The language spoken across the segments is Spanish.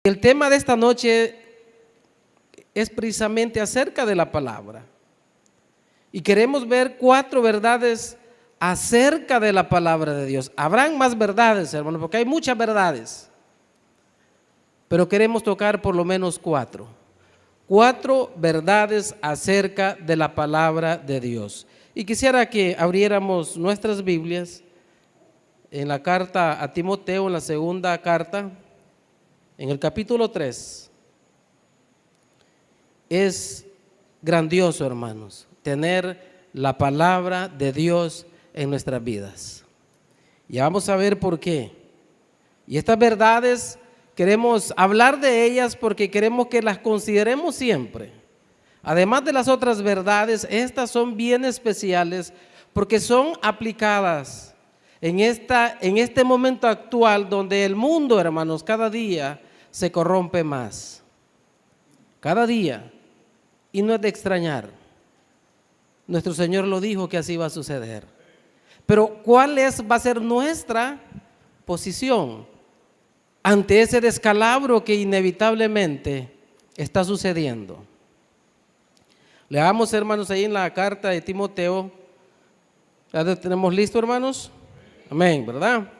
El tema de esta noche es precisamente acerca de la palabra. Y queremos ver 4 verdades acerca de la palabra de Dios. Habrán más verdades, hermanos, porque hay muchas verdades. Pero queremos tocar por lo menos 4. 4 verdades acerca de la palabra de Dios. Y quisiera que abriéramos nuestras Biblias en la carta a Timoteo, en la segunda carta, en el capítulo 3. Es grandioso, hermanos, tener la palabra de Dios en nuestras vidas. Ya vamos a ver por qué. Y estas verdades queremos hablar de ellas porque queremos que las consideremos siempre. Además de las otras verdades, estas son bien especiales porque son aplicadas en este momento actual donde el mundo, hermanos, cada día se corrompe más. Cada día. Y no es de extrañar. Nuestro Señor lo dijo que así va a suceder. Pero ¿cuál va a ser nuestra posición ante ese descalabro que inevitablemente está sucediendo? Leamos, hermanos, ahí en la carta de Timoteo. ¿Ya lo tenemos listo, hermanos? Amén, ¿verdad?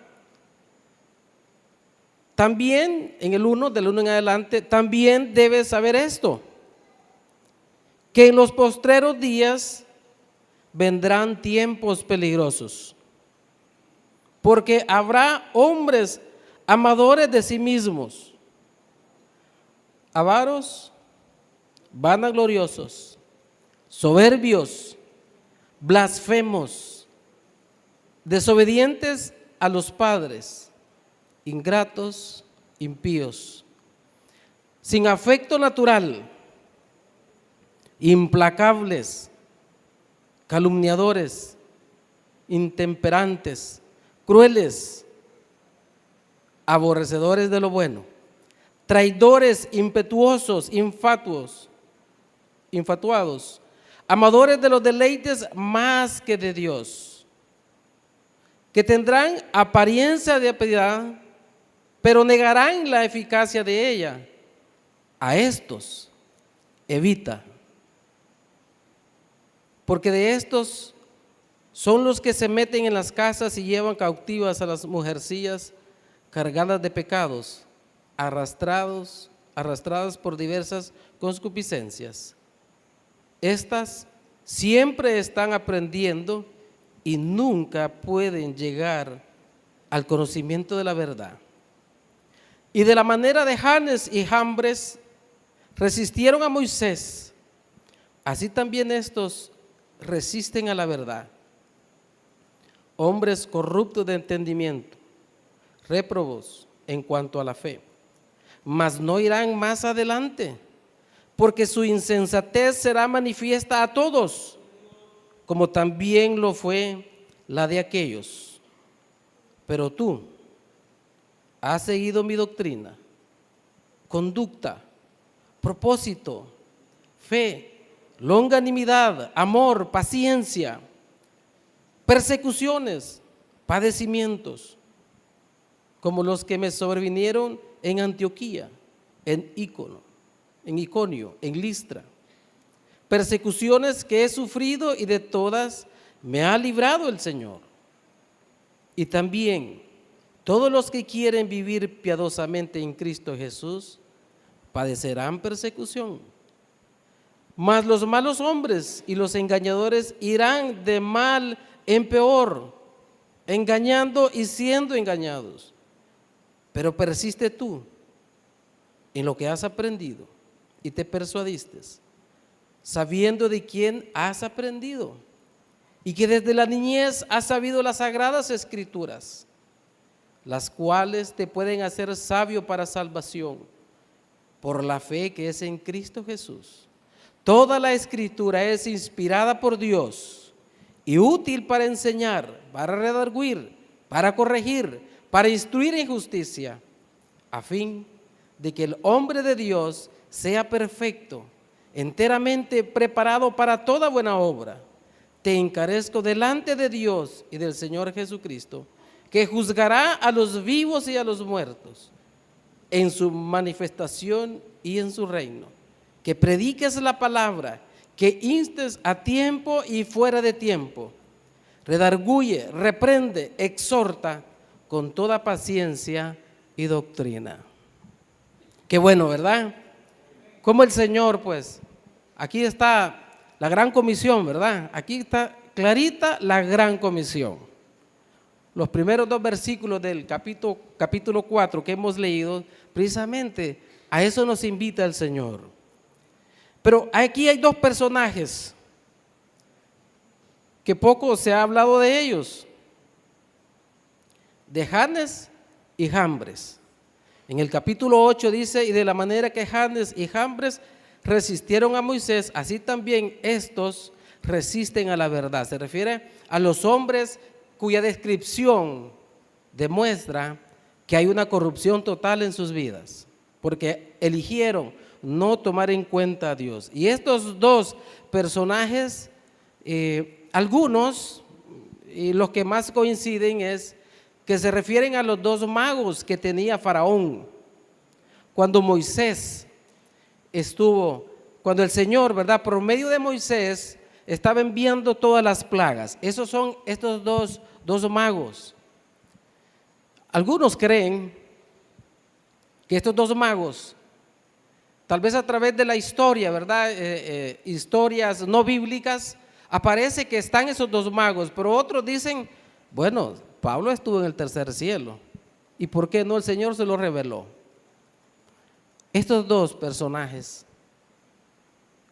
También en el 1, del 1 en adelante, también debes saber esto, que en los postreros días vendrán tiempos peligrosos, porque habrá hombres amadores de sí mismos, avaros, vanagloriosos, soberbios, blasfemos, desobedientes a los padres, ingratos, impíos, sin afecto natural, implacables, calumniadores, intemperantes, crueles, aborrecedores de lo bueno, traidores, impetuosos, infatuados, amadores de los deleites más que de Dios, que tendrán apariencia de piedad, pero negarán la eficacia de ella. A estos evita, porque de estos son los que se meten en las casas y llevan cautivas a las mujercillas cargadas de pecados, arrastradas por diversas concupiscencias. Estas siempre están aprendiendo y nunca pueden llegar al conocimiento de la verdad. Y de la manera de Janes y Jambres resistieron a Moisés, así también estos resisten a la verdad. Hombres corruptos de entendimiento, réprobos en cuanto a la fe, mas no irán más adelante, porque su insensatez será manifiesta a todos, como también lo fue la de aquellos. Pero tú has seguido mi doctrina, conducta, propósito, fe, longanimidad, amor, paciencia, persecuciones, padecimientos, como los que me sobrevinieron en Antioquía, en Iconio, en Listra. Persecuciones que he sufrido y de todas me ha librado el Señor. Y también todos los que quieren vivir piadosamente en Cristo Jesús padecerán persecución. Mas los malos hombres y los engañadores irán de mal en peor, engañando y siendo engañados. Pero persiste tú en lo que has aprendido y te persuadiste, sabiendo de quién has aprendido y que desde la niñez has sabido las sagradas escrituras, las cuales te pueden hacer sabio para salvación por la fe que es en Cristo Jesús. Toda la escritura es inspirada por Dios y útil para enseñar, para redarguir, para corregir, para instruir en justicia, a fin de que el hombre de Dios sea perfecto, enteramente preparado para toda buena obra. Te encarezco delante de Dios y del Señor Jesucristo, que juzgará a los vivos y a los muertos en su manifestación y en su reino. Que prediques la palabra, que instes a tiempo y fuera de tiempo. Redarguye, reprende, exhorta con toda paciencia y doctrina. Qué bueno, ¿verdad? Como el Señor, pues, aquí está la gran comisión, ¿verdad? Aquí está clarita la gran comisión. Los primeros 2 versículos del capítulo 4 que hemos leído, precisamente a eso nos invita el Señor. Pero aquí hay 2 personajes que poco se ha hablado de ellos, de Janes y Jambres. En el capítulo 8 dice, y de la manera que Janes y Jambres resistieron a Moisés, así también estos resisten a la verdad. Se refiere a los hombres cuya descripción demuestra que hay una corrupción total en sus vidas, porque eligieron no tomar en cuenta a Dios. Y estos 2 personajes, algunos, y los que más coinciden es que se refieren a los 2 magos que tenía Faraón. Cuando Moisés cuando el Señor, ¿verdad?, por medio de Moisés estaba enviando todas las plagas. Esos son estos dos magos. Algunos creen que estos 2 magos, tal vez a través de la historia, ¿verdad?, historias no bíblicas, aparece que están esos 2 magos, pero otros dicen, bueno, Pablo estuvo en el tercer cielo, ¿y por qué no el Señor se lo reveló? Estos 2 personajes,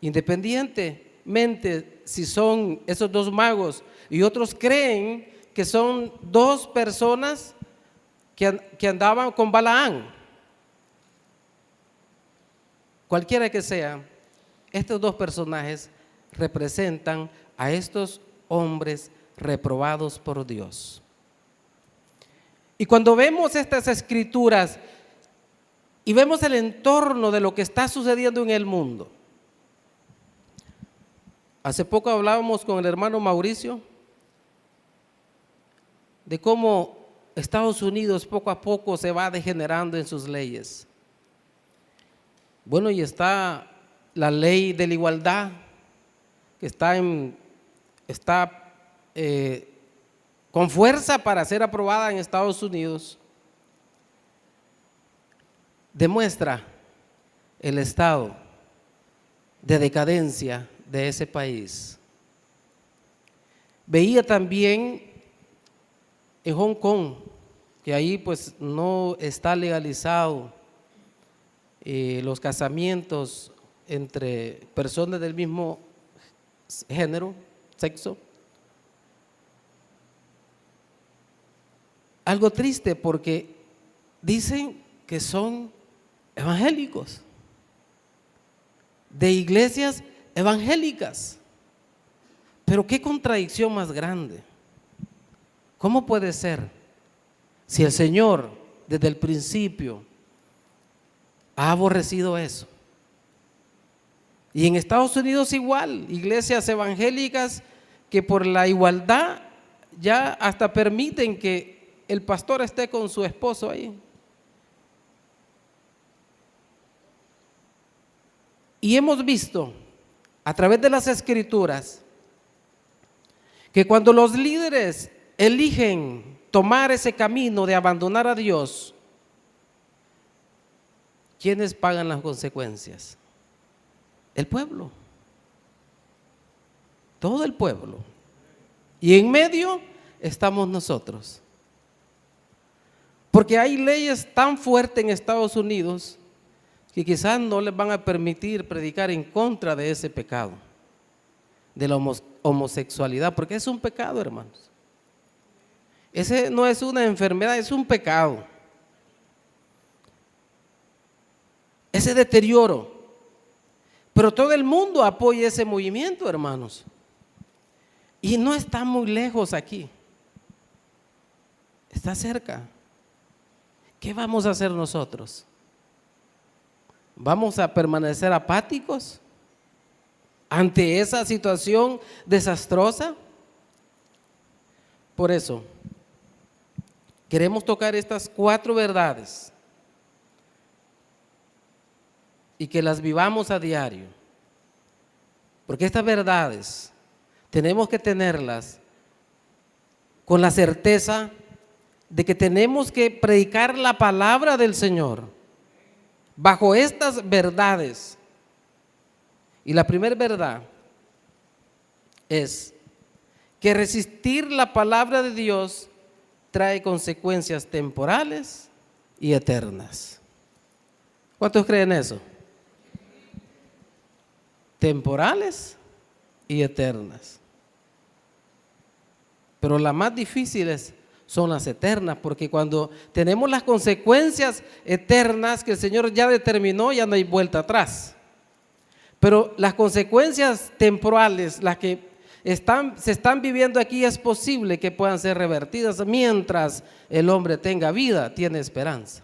independientemente si son esos 2 magos, y otros creen que son 2 personas que andaban con Balaán. Cualquiera que sea, estos 2 personajes representan a estos hombres reprobados por Dios. Y cuando vemos estas escrituras y vemos el entorno de lo que está sucediendo en el mundo, hace poco hablábamos con el hermano Mauricio de cómo Estados Unidos poco a poco se va degenerando en sus leyes. Bueno, y está la ley de la igualdad que está con fuerza para ser aprobada en Estados Unidos. Demuestra el estado de decadencia de ese país. Veía también en Hong Kong, que ahí pues no está legalizado los casamientos entre personas del mismo género, sexo. Algo triste porque dicen que son evangélicos, de iglesias evangélicas. Pero qué contradicción más grande. ¿Cómo puede ser si el Señor desde el principio ha aborrecido eso? Y en Estados Unidos igual, iglesias evangélicas que por la igualdad ya hasta permiten que el pastor esté con su esposo ahí. Y hemos visto a través de las escrituras que cuando los líderes eligen tomar ese camino de abandonar a Dios, ¿quiénes pagan las consecuencias? El pueblo, todo el pueblo. Y en medio estamos nosotros. Porque hay leyes tan fuertes en Estados Unidos que quizás no les van a permitir predicar en contra de ese pecado, de la homosexualidad, porque es un pecado, hermanos. Ese no es una enfermedad, es un pecado. Ese deterioro. Pero todo el mundo apoya ese movimiento, hermanos. Y no está muy lejos aquí. Está cerca. ¿Qué vamos a hacer nosotros? ¿Vamos a permanecer apáticos ante esa situación desastrosa? Por eso, queremos tocar estas 4 verdades y que las vivamos a diario. Porque estas verdades tenemos que tenerlas con la certeza de que tenemos que predicar la palabra del Señor bajo estas verdades. Y la primera verdad es que resistir la palabra de Dios trae consecuencias temporales y eternas. ¿Cuántos creen eso? Temporales y eternas. Pero las más difíciles son las eternas, porque cuando tenemos las consecuencias eternas que el Señor ya determinó, ya no hay vuelta atrás. Pero las consecuencias temporales, las que se están viviendo aquí, es posible que puedan ser revertidas mientras el hombre tenga vida, tiene esperanza.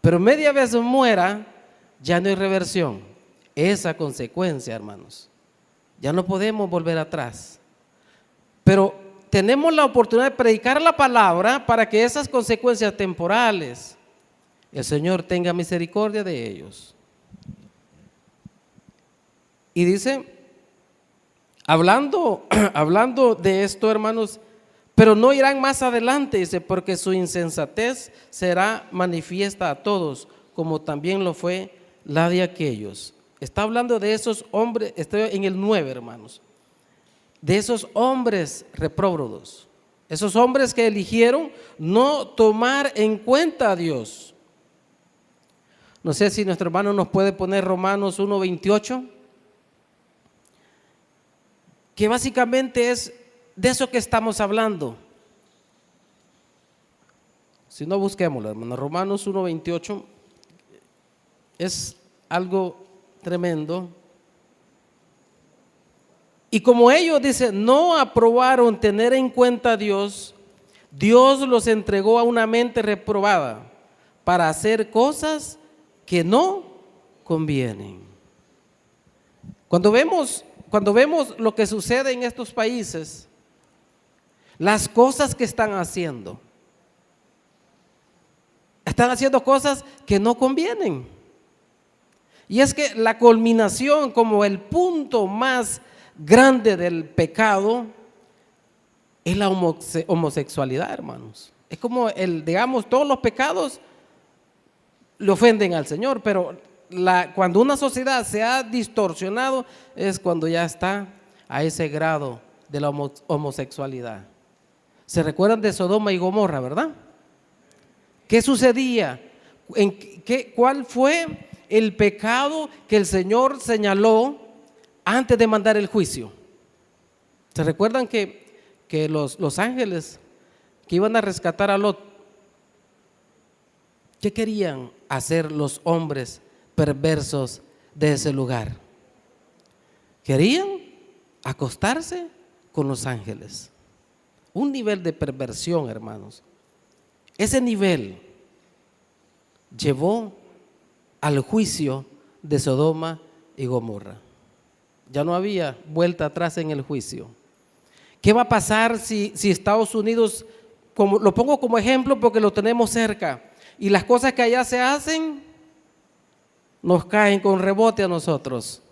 Pero media vez muera, ya no hay reversión. Esa consecuencia, hermanos, ya no podemos volver atrás. Pero tenemos la oportunidad de predicar la palabra para que esas consecuencias temporales, el Señor tenga misericordia de ellos. Y dice, hablando de esto, hermanos, pero no irán más adelante, dice, porque su insensatez será manifiesta a todos, como también lo fue la de aquellos. Está hablando de esos hombres, estoy en el 9, hermanos, de esos hombres retrógrados, esos hombres que eligieron no tomar en cuenta a Dios. No sé si nuestro hermano nos puede poner Romanos 1:28, que básicamente es de eso que estamos hablando. Si no, busquémoslo, hermano. Romanos 1:28 es algo tremendo. Y como ellos, dice, no aprobaron tener en cuenta a Dios, Dios los entregó a una mente reprobada para hacer cosas que no convienen. Cuando vemos lo que sucede en estos países, las cosas que están haciendo cosas que no convienen. Y es que la culminación, como el punto más grande del pecado, es la homosexualidad, hermanos. Es como digamos, todos los pecados le ofenden al Señor, pero cuando una sociedad se ha distorsionado es cuando ya está a ese grado de la homosexualidad. ¿Se recuerdan de Sodoma y Gomorra, verdad? ¿Qué sucedía? ¿Cuál fue el pecado que el Señor señaló antes de mandar el juicio? ¿Se recuerdan que los ángeles que iban a rescatar a Lot, qué querían hacer los hombres perversos de ese lugar? Querían acostarse con los ángeles. Un nivel de perversión, hermanos. Ese nivel llevó al juicio de Sodoma y Gomorra. Ya no había vuelta atrás en el juicio. ¿Qué va a pasar si Estados Unidos, lo pongo como ejemplo porque lo tenemos cerca, y las cosas que allá se hacen nos caen con rebote a nosotros?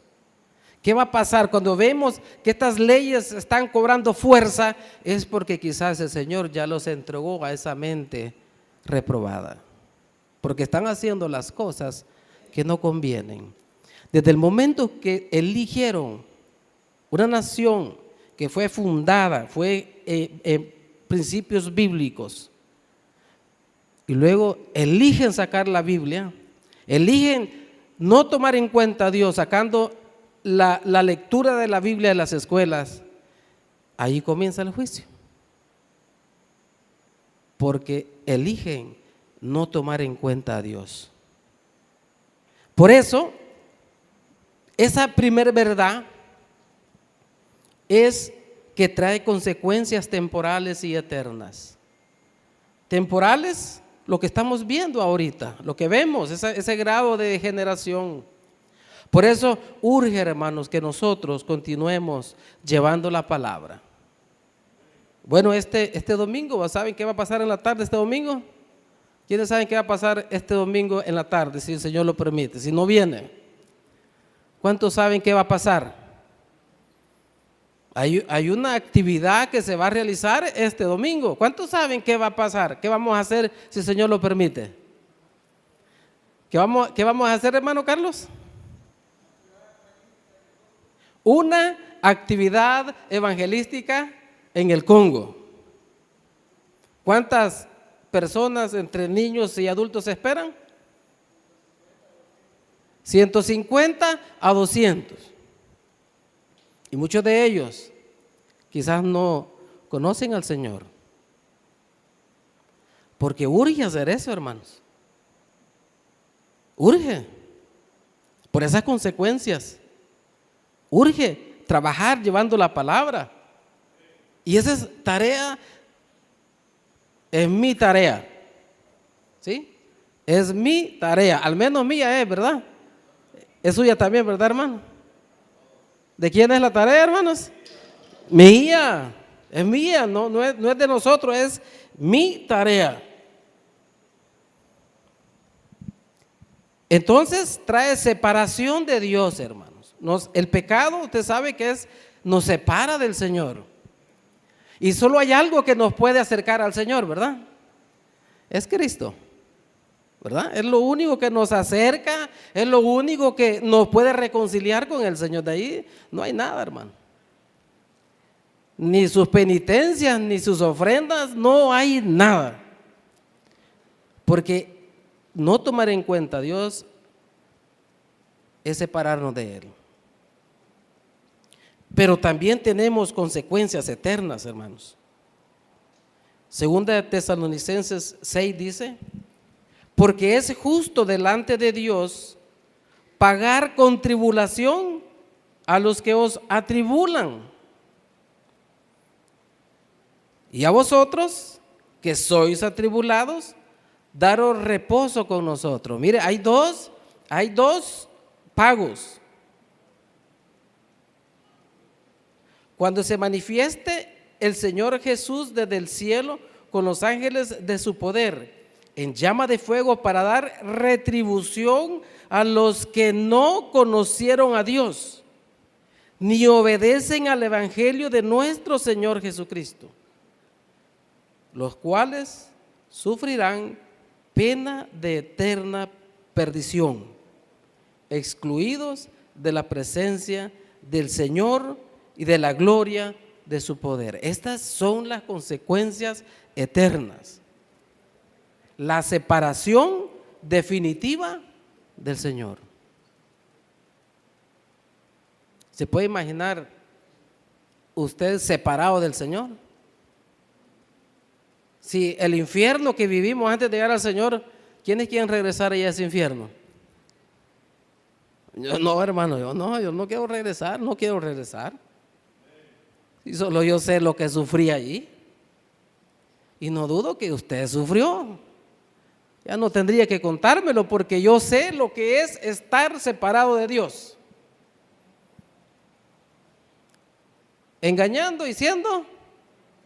¿Qué va a pasar cuando vemos que estas leyes están cobrando fuerza? Es porque quizás el Señor ya los entregó a esa mente reprobada, porque están haciendo las cosas que no convienen. Desde el momento que eligieron una nación que fue fundada, fue en principios bíblicos, y luego eligen sacar la Biblia, eligen no tomar en cuenta a Dios, sacando la lectura de la Biblia de las escuelas, ahí comienza el juicio, porque eligen no tomar en cuenta a Dios. Por eso, esa primera verdad es que trae consecuencias temporales y eternas. Temporales, lo que estamos viendo ahorita, lo que vemos, ese grado de degeneración. Por eso urge, hermanos, que nosotros continuemos llevando la palabra. Bueno, este domingo, ¿saben qué va a pasar en la tarde este domingo? ¿Quiénes saben qué va a pasar este domingo en la tarde, si el Señor lo permite? Si no viene, ¿cuántos saben qué va a pasar? Hay una actividad que se va a realizar este domingo. ¿Cuántos saben qué va a pasar? ¿Qué vamos a hacer si el Señor lo permite? ¿Qué vamos a hacer, hermano Carlos? Una actividad evangelística en el Congo. ¿Cuántas personas entre niños y adultos se esperan? 150 a 200. Y muchos de ellos quizás no conocen al Señor. Porque urge hacer eso, hermanos. Urge. Por esas consecuencias. Urge trabajar llevando la palabra. Y esa es tarea, es mi tarea. ¿Sí? Es mi tarea. Al menos mía es, ¿verdad? Es suya también, ¿verdad, hermano? ¿De quién es la tarea, hermanos? Mía. Es mía, no es de nosotros, es mi tarea. Entonces trae separación de Dios, hermanos. El pecado, usted sabe que nos separa del Señor. Y solo hay algo que nos puede acercar al Señor, ¿verdad? Es Cristo, ¿verdad? Es lo único que nos acerca, es lo único que nos puede reconciliar con el Señor. De ahí no hay nada, hermano. Ni sus penitencias, ni sus ofrendas, no hay nada. Porque no tomar en cuenta a Dios es separarnos de Él. Pero también tenemos consecuencias eternas, hermanos. Segunda de Tesalonicenses 6 dice: porque es justo delante de Dios pagar con tribulación a los que os atribulan. Y a vosotros, que sois atribulados, daros reposo con nosotros. Mire, hay dos pagos. Cuando se manifieste el Señor Jesús desde el cielo con los ángeles de su poder, en llama de fuego, para dar retribución a los que no conocieron a Dios, ni obedecen al evangelio de nuestro Señor Jesucristo, los cuales sufrirán pena de eterna perdición, excluidos de la presencia del Señor y de la gloria de su poder. Estas son las consecuencias eternas. La separación definitiva del Señor. ¿Se puede imaginar usted separado del Señor? Si el infierno que vivimos antes de llegar al Señor, ¿quiénes quieren regresar allá a ese infierno? Yo no, hermano, yo no quiero regresar, no quiero regresar. Y solo yo sé lo que sufrí allí. Y no dudo que usted sufrió. Ya no tendría que contármelo, porque yo sé lo que es estar separado de Dios. Engañando y siendo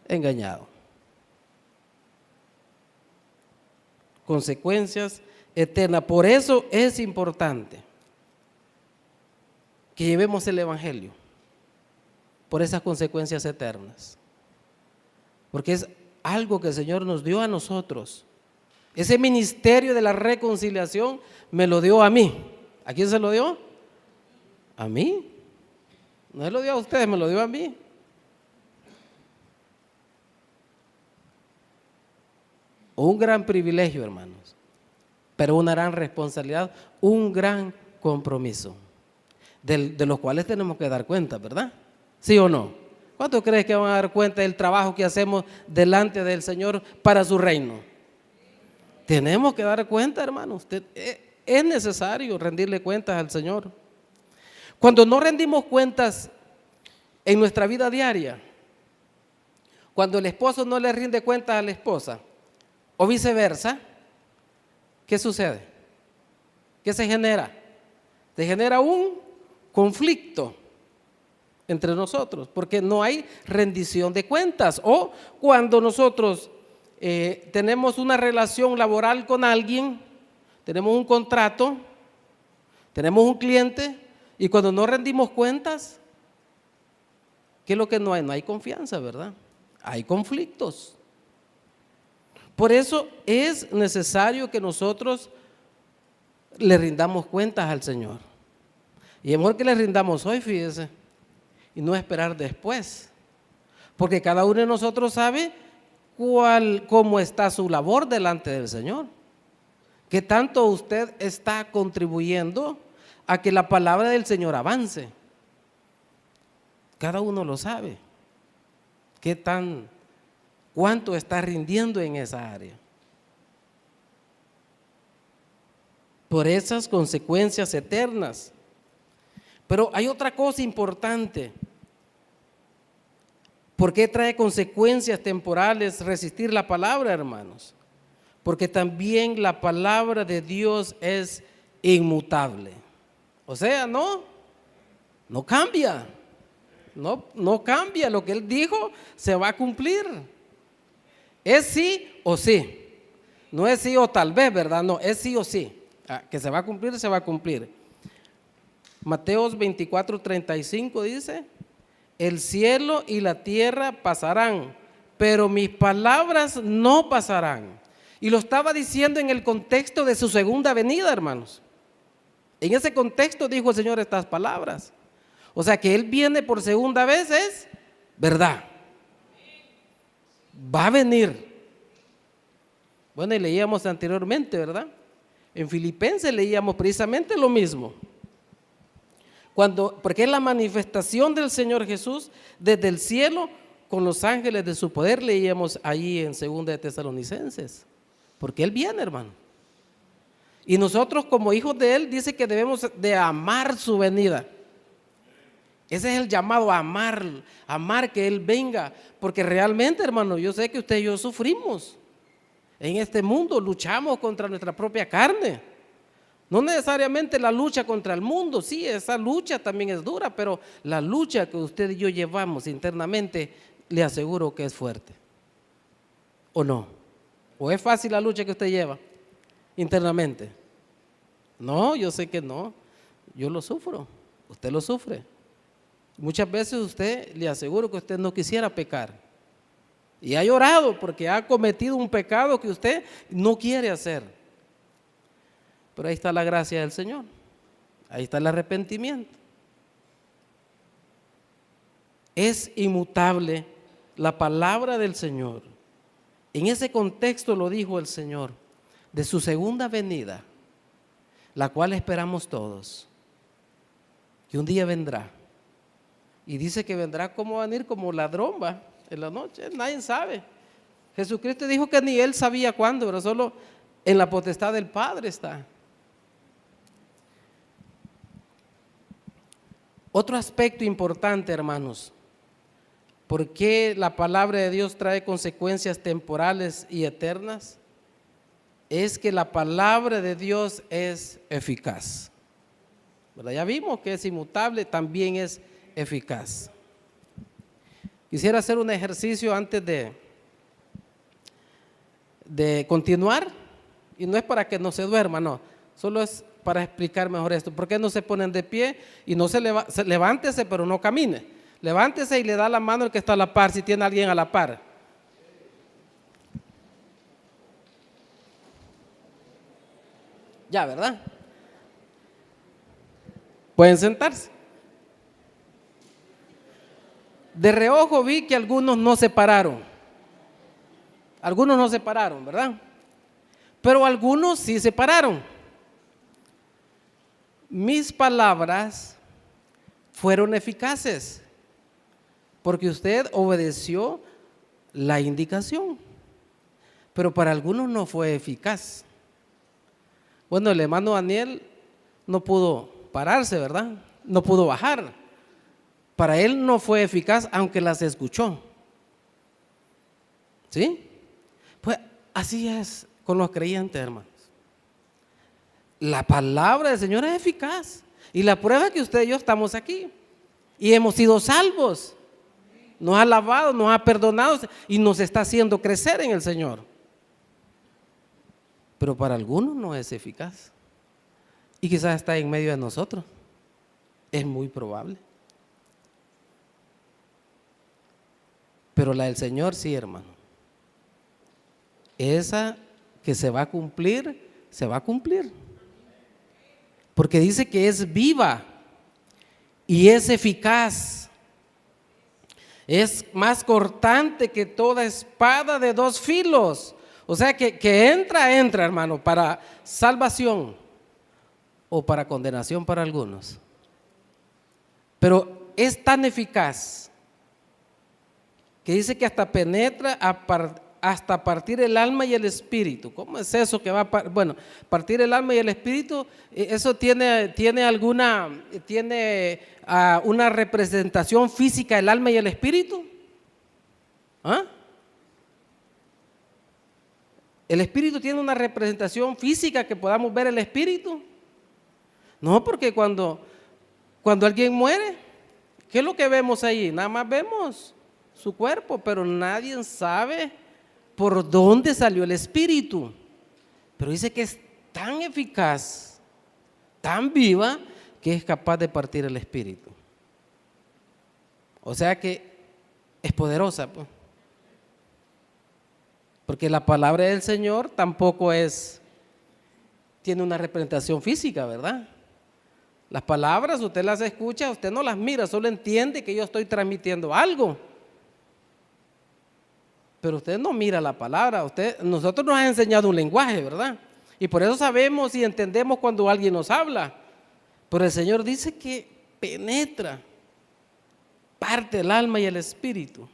engañado. Consecuencias eternas. Por eso es importante que llevemos el evangelio, por esas consecuencias eternas, porque es algo que el Señor nos dio a nosotros. Ese ministerio de la reconciliación me lo dio a mí. ¿A quién se lo dio? A mí. No se lo dio a ustedes, me lo dio a mí. Un gran privilegio, hermanos, pero una gran responsabilidad, un gran compromiso, de los cuales tenemos que dar cuenta, ¿verdad? ¿Sí o no? ¿Cuántos crees que van a dar cuenta del trabajo que hacemos delante del Señor para su reino? Tenemos que dar cuenta, hermanos. Es necesario rendirle cuentas al Señor. Cuando no rendimos cuentas en nuestra vida diaria, cuando el esposo no le rinde cuentas a la esposa, o viceversa, ¿qué sucede? ¿Qué se genera? Se genera un conflicto entre nosotros, porque no hay rendición de cuentas. O cuando nosotros tenemos una relación laboral con alguien, tenemos un contrato, tenemos un cliente, Y cuando no rendimos cuentas, ¿qué es lo que no hay? No hay confianza, ¿verdad? Hay conflictos. Por eso es necesario que nosotros le rindamos cuentas al Señor. Y es mejor que le rindamos hoy, fíjese, y no esperar después. Porque cada uno de nosotros sabe cómo está su labor delante del Señor. ¿Qué tanto usted está contribuyendo a que la palabra del Señor avance? Cada uno lo sabe. ¿Cuánto está rindiendo en esa área? Por esas consecuencias eternas. Pero hay otra cosa importante. ¿Por qué trae consecuencias temporales resistir la palabra, hermanos? Porque también la palabra de Dios es inmutable. O sea, no cambia. No cambia. Lo que Él dijo se va a cumplir. Es sí o sí. No es sí o tal vez, ¿verdad? No, es sí o sí. Que se va a cumplir, se va a cumplir. Mateos 24:35 dice: el cielo y la tierra pasarán, pero mis palabras no pasarán. Y lo estaba diciendo en el contexto de su segunda venida, hermanos. En ese contexto dijo el Señor estas palabras. O sea que Él viene por segunda vez, es verdad. Va a venir. Bueno, y leíamos anteriormente, ¿verdad? En Filipenses leíamos precisamente lo mismo. Porque es la manifestación del Señor Jesús desde el cielo con los ángeles de su poder, leíamos ahí en 2 de Tesalonicenses. Porque Él viene, hermano. Y nosotros como hijos de Él dice que debemos de amar su venida. Ese es el llamado a amar que Él venga. Porque realmente, hermano, yo sé que usted y yo sufrimos. En este mundo luchamos contra nuestra propia carne. No necesariamente la lucha contra el mundo, sí, esa lucha también es dura, pero la lucha que usted y yo llevamos internamente, le aseguro que es fuerte. ¿O no? ¿O es fácil la lucha que usted lleva internamente? No, yo sé que no. Yo lo sufro, usted lo sufre. Muchas veces usted, le aseguro que usted no quisiera pecar. Y ha llorado porque ha cometido un pecado que usted no quiere hacer. Pero ahí está la gracia del Señor. Ahí está el arrepentimiento. Es inmutable la palabra del Señor. En ese contexto lo dijo el Señor, de su segunda venida, la cual esperamos todos, que un día vendrá. Y dice que vendrá como venir como ladrón, va, en la noche, nadie sabe. Jesucristo dijo que ni Él sabía cuándo, pero solo en la potestad del Padre está. Otro aspecto importante, hermanos, ¿por qué la palabra de Dios trae consecuencias temporales y eternas? Es que la palabra de Dios es eficaz. ¿Verdad? Ya vimos que es inmutable, también es eficaz. Quisiera hacer un ejercicio antes de continuar, y no es para que no se duerma, no, solo es para explicar mejor esto. ¿Por qué no se ponen de pie y no levántese pero no camine? Levántese y le da la mano al que está a la par, si tiene a alguien a la par. Ya, ¿verdad? Pueden sentarse. De reojo vi que algunos no se pararon. Algunos no se pararon, ¿verdad? Pero algunos sí se pararon. Mis palabras fueron eficaces porque usted obedeció la indicación, pero para algunos no fue eficaz. Bueno, el hermano Daniel no pudo pararse, ¿verdad? No pudo bajar. Para él no fue eficaz, aunque las escuchó. ¿Sí? Pues así es con los creyentes, hermanos. La palabra del Señor es eficaz. Y la prueba es que usted y yo estamos aquí. Y hemos sido salvos. Nos ha lavado, nos ha perdonado y nos está haciendo crecer en el Señor. Pero para algunos no es eficaz. Y quizás está en medio de nosotros. Es muy probable. Pero la del Señor sí, hermano. Esa que se va a cumplir, se va a cumplir. Porque dice que es viva y es eficaz. Es más cortante que toda espada de dos filos. O sea que entra, hermano, para salvación o para condenación para algunos. Pero es tan eficaz que dice que hasta penetra hasta partir el alma y el espíritu. ¿Cómo es eso que va a partir el alma y el espíritu? Eso tiene una representación física, el alma y el espíritu. ¿Ah? ¿El espíritu tiene una representación física que podamos ver el espíritu? No, porque cuando alguien muere, ¿qué es lo que vemos ahí? Nada más vemos su cuerpo, pero nadie sabe por dónde salió el espíritu. Pero dice que es tan eficaz, tan viva, que es capaz de partir el espíritu. O sea que es poderosa, pues. Porque la palabra del Señor tampoco tiene una representación física, ¿verdad? Las palabras usted las escucha, usted no las mira, solo entiende que yo estoy transmitiendo algo. Pero usted no mira la palabra, nosotros nos ha enseñado un lenguaje, ¿verdad? Y por eso sabemos y entendemos cuando alguien nos habla. Pero el Señor dice que penetra, parte el alma y el espíritu.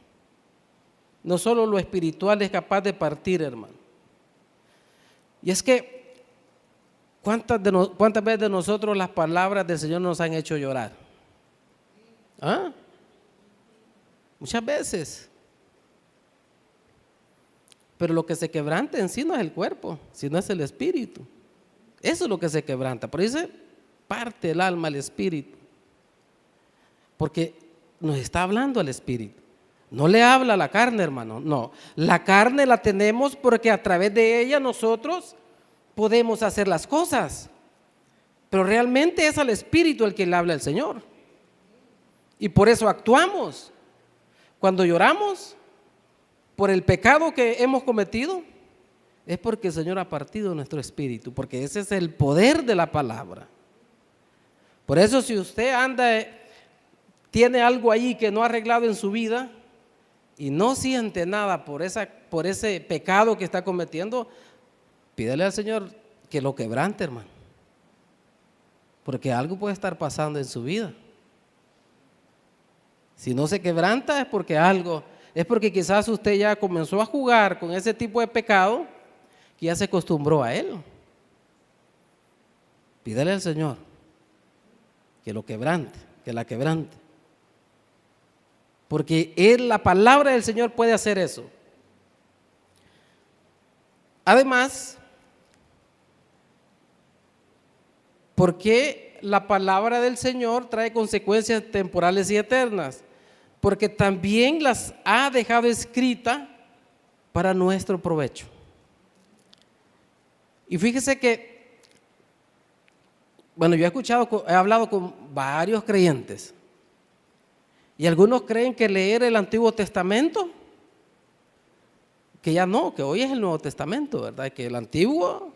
No solo lo espiritual es capaz de partir, hermano. Y es que, ¿cuántas veces de nosotros las palabras del Señor nos han hecho llorar? ¿Ah? Muchas veces. Pero lo que se quebranta en sí no es el cuerpo, sino es el espíritu. Eso es lo que se quebranta. Por eso dice, parte el alma al espíritu. Porque nos está hablando al espíritu. No le habla a la carne, hermano. No, la carne la tenemos porque a través de ella nosotros podemos hacer las cosas. Pero realmente es al espíritu el que le habla al Señor. Y por eso actuamos. Cuando lloramos por el pecado que hemos cometido, es porque el Señor ha partido nuestro espíritu, porque ese es el poder de la palabra. Por eso si usted tiene algo ahí que no ha arreglado en su vida y no siente nada por ese pecado que está cometiendo, pídele al Señor que lo quebrante, hermano, porque algo puede estar pasando en su vida. Si no se quebranta es porque quizás usted ya comenzó a jugar con ese tipo de pecado que ya se acostumbró a él. Pídale al Señor que lo quebrante, que la quebrante. Porque la palabra del Señor puede hacer eso. Además, ¿por qué la palabra del Señor trae consecuencias temporales y eternas? Porque también las ha dejado escrita para nuestro provecho. Y fíjese que, yo he hablado con varios creyentes y algunos creen que leer el Antiguo Testamento, que ya no, que hoy es el Nuevo Testamento, ¿verdad? Que el Antiguo,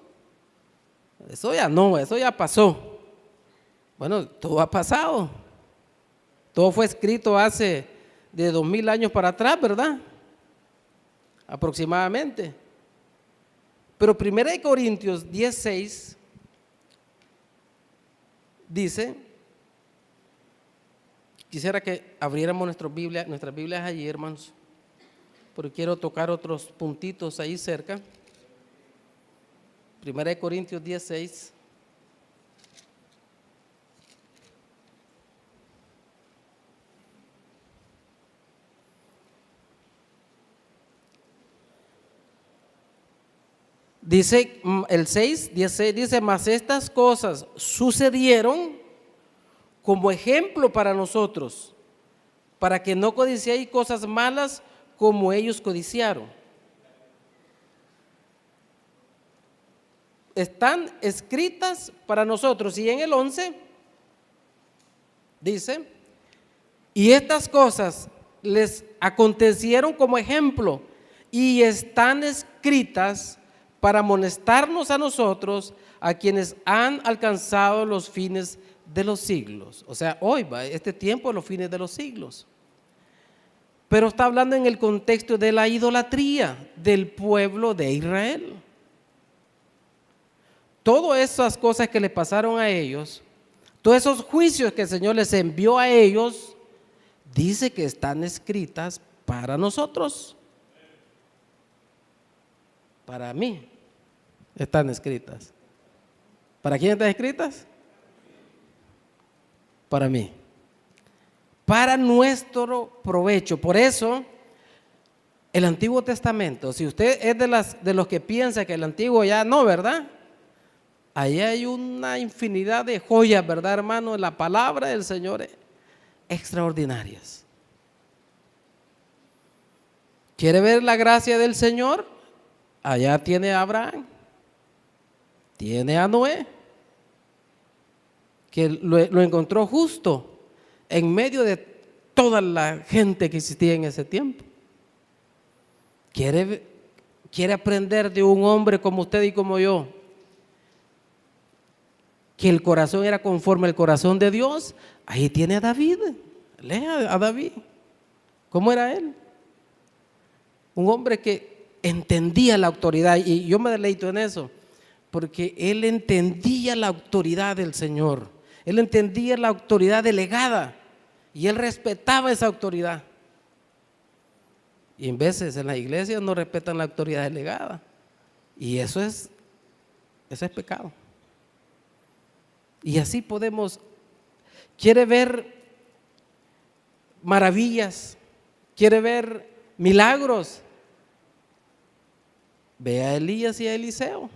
eso ya pasó. Bueno, todo ha pasado. Todo fue escrito hace de 2000 años para atrás, ¿verdad? Aproximadamente. Pero 1 Corintios 10:6 dice, quisiera que abriéramos nuestras Biblias allí, hermanos, porque quiero tocar otros puntitos ahí cerca. 1 Corintios 10:6. Dice el 16 dice, mas estas cosas sucedieron como ejemplo para nosotros, para que no codiciéis cosas malas como ellos codiciaron. Están escritas para nosotros. Y en el 11 Dice, y estas cosas les acontecieron como ejemplo y están escritas para amonestarnos a nosotros, a quienes han alcanzado los fines de los siglos. O sea, hoy va este tiempo de los fines de los siglos. Pero está hablando en el contexto de la idolatría del pueblo de Israel. Todas esas cosas que le pasaron a ellos, todos esos juicios que el Señor les envió a ellos, dice que están escritas para nosotros. Para mí están escritas. ¿Para quién están escritas? Para mí. Para nuestro provecho. Por eso, el Antiguo Testamento, si usted es de los que piensa que el Antiguo ya no, ¿verdad? Ahí hay una infinidad de joyas, ¿verdad, hermano? La palabra del Señor es extraordinarias. ¿Quiere ver la gracia del Señor? Allá tiene a Abraham, tiene a Noé, que lo encontró justo en medio de toda la gente que existía en ese tiempo. ¿Quiere aprender de un hombre como usted y como yo, que el corazón era conforme al corazón de Dios? Ahí tiene a David. Lea a David. ¿Cómo era él? Un hombre que entendía la autoridad, y yo me deleito en eso, porque él entendía la autoridad del Señor. Él entendía la autoridad delegada y él respetaba esa autoridad. Y en veces en las iglesias no respetan la autoridad delegada, y eso es pecado. Y así podemos. ¿Quiere ver maravillas? ¿Quiere ver milagros? Ve a Elías y a Eliseo.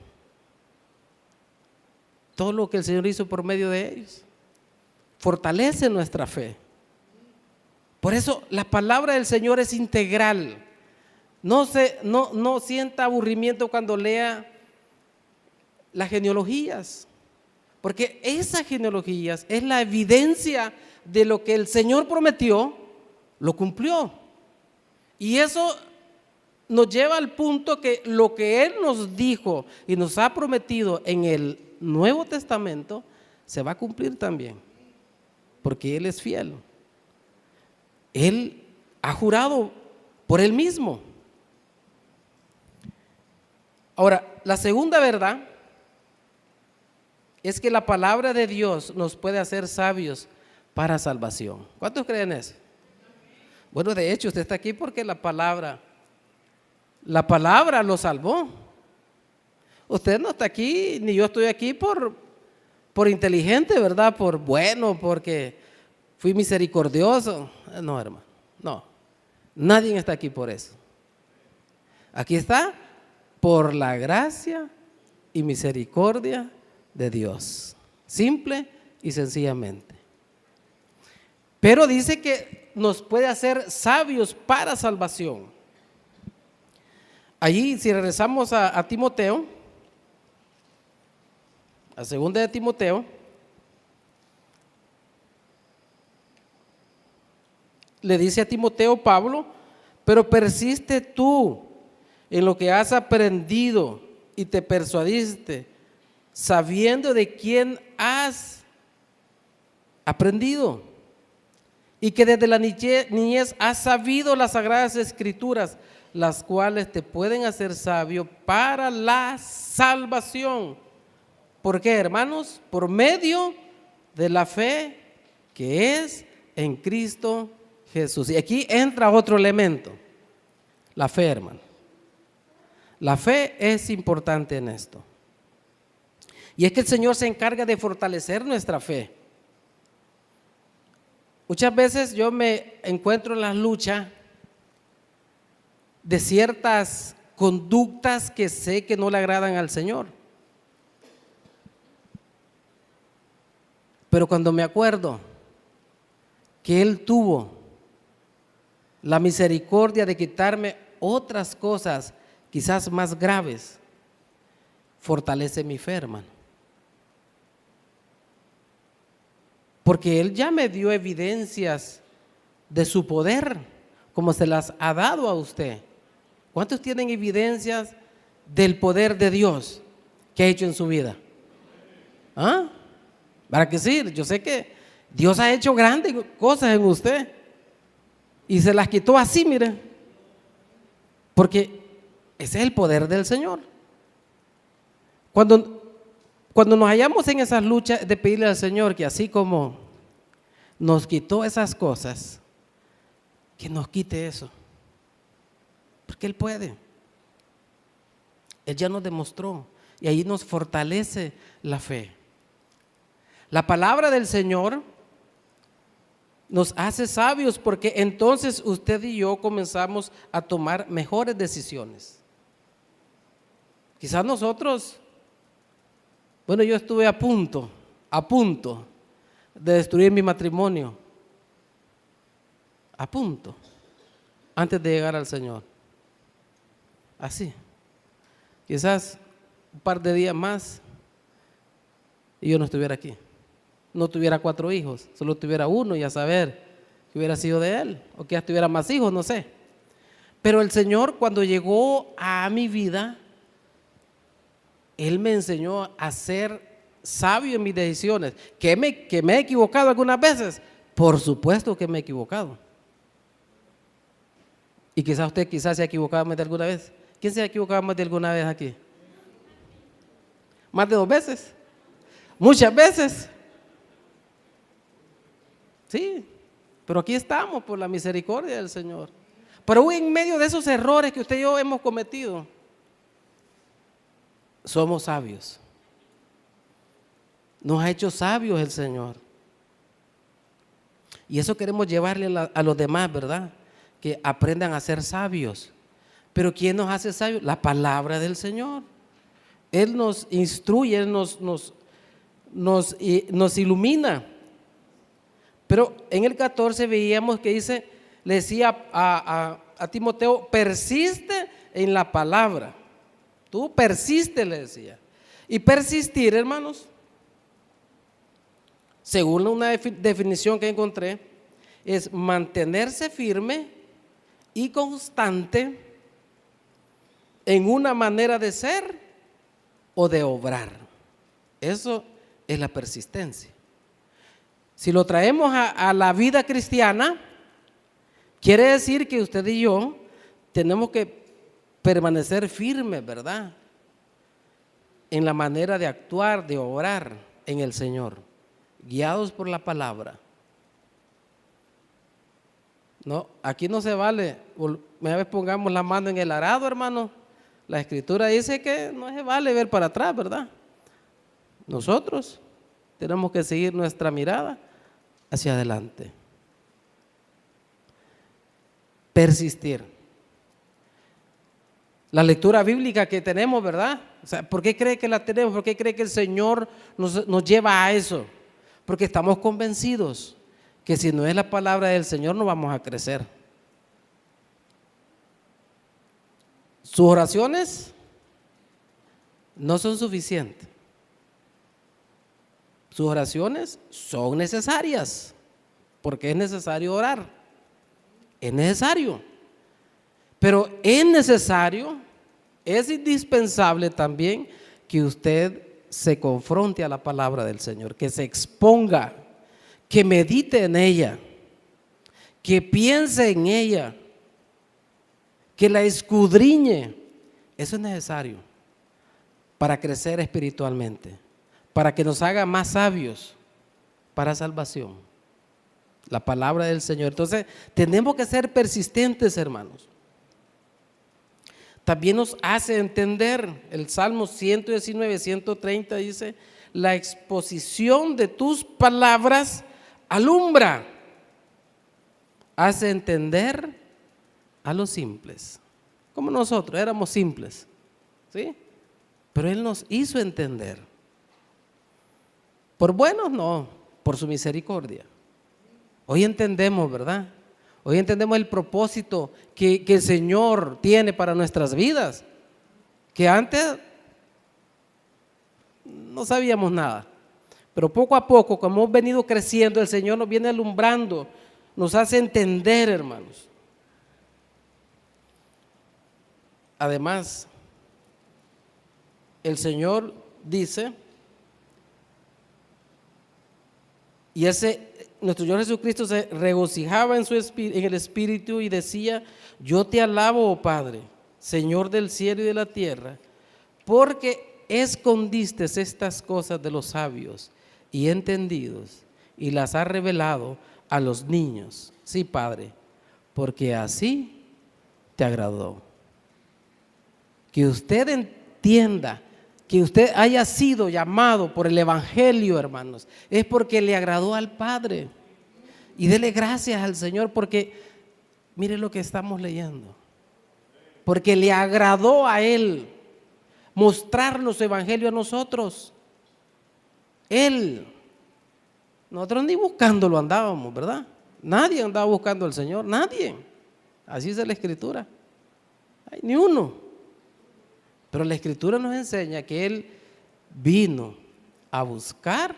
Todo lo que el Señor hizo por medio de ellos fortalece nuestra fe. Por eso la palabra del Señor es integral. No sienta aburrimiento cuando lea las genealogías, porque esas genealogías es la evidencia de lo que el Señor prometió, lo cumplió. Y eso nos lleva al punto que lo que Él nos dijo y nos ha prometido en el Nuevo Testamento se va a cumplir también, porque Él es fiel. Él ha jurado por Él mismo. Ahora, la segunda verdad es que la palabra de Dios nos puede hacer sabios para salvación. ¿Cuántos creen eso? Bueno, de hecho, usted está aquí porque la palabra lo salvó. Usted no está aquí, ni yo estoy aquí por inteligente, ¿verdad? Por bueno, porque fui misericordioso. No, hermano, no. Nadie está aquí por eso. Aquí está por la gracia y misericordia de Dios. Simple y sencillamente. Pero dice que nos puede hacer sabios para salvación. Allí, si regresamos a Timoteo, a 2 de Timoteo, le dice a Timoteo Pablo: pero persiste tú en lo que has aprendido y te persuadiste, sabiendo de quién has aprendido, y que desde la niñez has sabido las sagradas escrituras, las cuales te pueden hacer sabio para la salvación. ¿Por qué, hermanos? Por medio de la fe que es en Cristo Jesús. Y aquí entra otro elemento, la fe, hermano. La fe es importante en esto. Y es que el Señor se encarga de fortalecer nuestra fe. Muchas veces yo me encuentro en la lucha de ciertas conductas que sé que no le agradan al Señor. Pero cuando me acuerdo que Él tuvo la misericordia de quitarme otras cosas quizás más graves, fortalece mi fe, hermano. porque Él ya me dio evidencias de su poder, como se las ha dado a usted. ¿Cuántos tienen evidencias del poder de Dios que ha hecho en su vida? ¿Ah? ¿Para qué sí? Yo sé que Dios ha hecho grandes cosas en usted y se las quitó así, mire, porque ese es el poder del Señor. Cuando nos hallamos en esas luchas de pedirle al Señor que así como nos quitó esas cosas, que nos quite eso, porque Él puede. Él ya nos demostró y ahí nos fortalece la fe. La palabra del Señor nos hace sabios, porque entonces usted y yo comenzamos a tomar mejores decisiones. Quizás nosotros, bueno, yo estuve a punto de destruir mi matrimonio, a punto, antes de llegar al Señor. Así, quizás un par de días más y yo no estuviera aquí. No tuviera 4 hijos, solo tuviera uno y a saber que hubiera sido de Él, o que ya tuviera más hijos, no sé. Pero el Señor, cuando llegó a mi vida, Él me enseñó a ser sabio en mis decisiones. ¿Que me he equivocado algunas veces? Por supuesto que me he equivocado. Y quizás usted se ha equivocado más de alguna vez. ¿Quién se ha equivocado más de alguna vez aquí? ¿Más de 2 veces? ¿Muchas veces? Sí, pero aquí estamos por la misericordia del Señor. Pero en medio de esos errores que usted y yo hemos cometido, somos sabios. Nos ha hecho sabios el Señor. Y eso queremos llevarle a los demás, ¿verdad? Que aprendan a ser sabios. Pero ¿quién nos hace sabios? La palabra del Señor. Él nos instruye, Él nos ilumina. Pero en el 14 veíamos que dice, le decía a Timoteo, persiste en la palabra. Tú persiste, le decía. Y persistir, hermanos, según una definición que encontré, es mantenerse firme y constante en una manera de ser o de obrar. Eso es la persistencia. Si lo traemos a la vida cristiana, quiere decir que usted y yo tenemos que permanecer firmes, ¿verdad? En la manera de actuar, de obrar en el Señor, guiados por la palabra. No, aquí no se vale, una vez pongamos la mano en el arado, hermano. La Escritura dice que no se vale ver para atrás, ¿verdad? Nosotros tenemos que seguir nuestra mirada hacia adelante. Persistir. La lectura bíblica que tenemos, ¿verdad? O sea, ¿por qué cree que la tenemos? ¿Por qué cree que el Señor nos lleva a eso? Porque estamos convencidos que si no es la palabra del Señor no vamos a crecer. Sus oraciones no son suficientes. Sus oraciones son necesarias, porque es necesario orar. Es necesario. Pero es necesario, es indispensable también que usted se confronte a la palabra del Señor, que se exponga, que medite en ella, que piense en ella, que la escudriñe. Eso es necesario para crecer espiritualmente, para que nos haga más sabios para salvación. La palabra del Señor. Entonces, tenemos que ser persistentes, hermanos. También nos hace entender, el Salmo 119, 130 dice, la exposición de tus palabras alumbra, hace entender a los simples. Como nosotros éramos simples, ¿sí? Pero Él nos hizo entender. Por buenos no, por su misericordia. Hoy entendemos, ¿verdad? Hoy entendemos el propósito que el Señor tiene para nuestras vidas, que antes no sabíamos nada, Pero poco a poco, como hemos venido creciendo, el Señor nos viene alumbrando, nos hace entender, hermanos. Además, el Señor dice, y nuestro Señor Jesucristo se regocijaba en el Espíritu y decía: yo te alabo, oh Padre, Señor del cielo y de la tierra, porque escondiste estas cosas de los sabios y entendidos y las has revelado a los niños. Sí, Padre, porque así te agradó. Que usted entienda que usted haya sido llamado por el Evangelio, hermanos, es porque le agradó al Padre. Y dele gracias al Señor porque mire lo que estamos leyendo. Porque le agradó a Él mostrarnos su Evangelio a nosotros. Nosotros ni buscándolo andábamos, ¿verdad? Nadie andaba buscando al Señor, nadie. Así dice la Escritura. Ay, ni uno. Pero la Escritura nos enseña que Él vino a buscar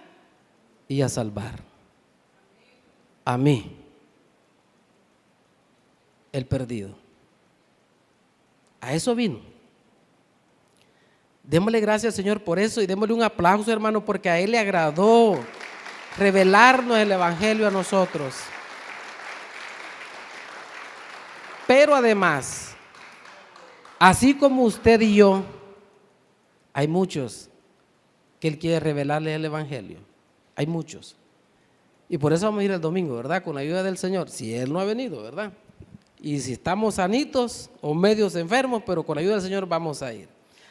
y a salvar. A mí, el perdido. A eso vino. Démosle gracias al Señor por eso y démosle un aplauso, hermano, porque a Él le agradó revelarnos el Evangelio a nosotros. Pero además, así como usted y yo, hay muchos que Él quiere revelarles el Evangelio. Hay muchos. Y por eso vamos a ir el domingo, ¿verdad? Con la ayuda del Señor. Si Él no ha venido, ¿verdad? Y si estamos sanitos o medios enfermos, pero con la ayuda del Señor vamos a ir.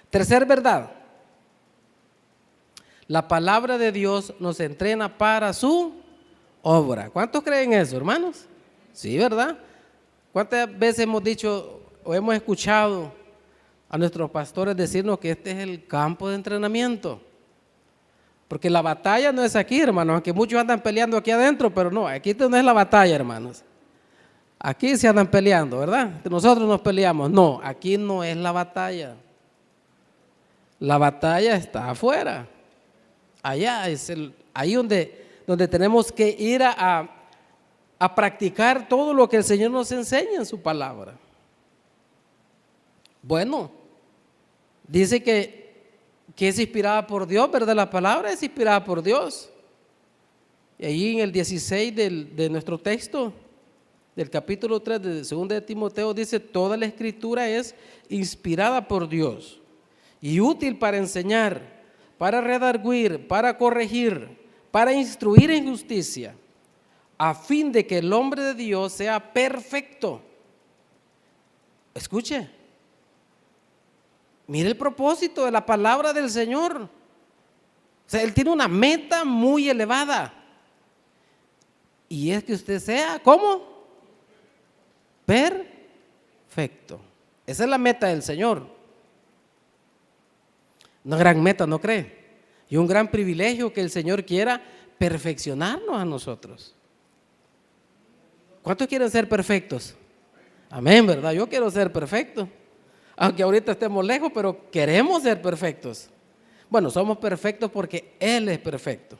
Tercer verdad. La palabra de Dios nos entrena para su obra. ¿Cuántos creen eso, hermanos? Sí, ¿verdad? ¿Cuántas veces hemos dicho o hemos escuchado a nuestros pastores decirnos que este es el campo de entrenamiento? Porque la batalla no es aquí, hermanos, aunque muchos andan peleando aquí adentro, pero no, aquí no es la batalla, hermanos. Aquí se andan peleando, ¿verdad? Nosotros nos peleamos. No, aquí no es la batalla. La batalla está afuera. Allá es ahí donde tenemos que ir a practicar todo lo que el Señor nos enseña en su palabra. Bueno, dice que es inspirada por Dios, ¿verdad? La palabra es inspirada por Dios. Y ahí en el 16 de nuestro texto, del capítulo 3 de 2 de Timoteo, dice: toda la Escritura es inspirada por Dios y útil para enseñar, para redarguir, para corregir, para instruir en justicia, a fin de que el hombre de Dios sea perfecto. Escuche. Mire el propósito de la palabra del Señor. O sea, Él tiene una meta muy elevada. Y es que usted sea, ¿cómo? Perfecto. Esa es la meta del Señor. Una gran meta, ¿no cree? Y un gran privilegio que el Señor quiera perfeccionarnos a nosotros. ¿Cuántos quieren ser perfectos? Amén, ¿verdad? Yo quiero ser perfecto. Aunque ahorita estemos lejos, pero queremos ser perfectos. Bueno, somos perfectos porque Él es perfecto.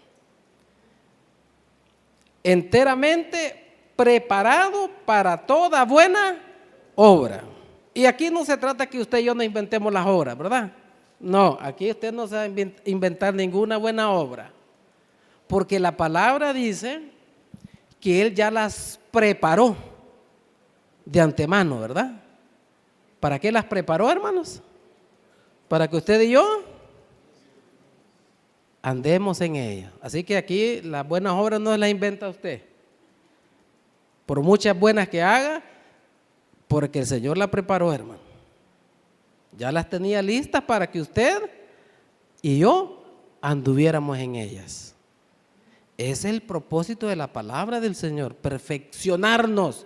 Enteramente preparado para toda buena obra. Y aquí no se trata que usted y yo no inventemos las obras, ¿verdad? No, aquí usted no se va a inventar ninguna buena obra. Porque la palabra dice que Él ya las preparó de antemano, ¿verdad? ¿Para qué las preparó, hermanos? Para que usted y yo andemos en ellas. Así que aquí las buenas obras no las inventa usted. Por muchas buenas que haga, porque el Señor las preparó, hermano. Ya las tenía listas para que usted y yo anduviéramos en ellas. Ese es el propósito de la palabra del Señor, perfeccionarnos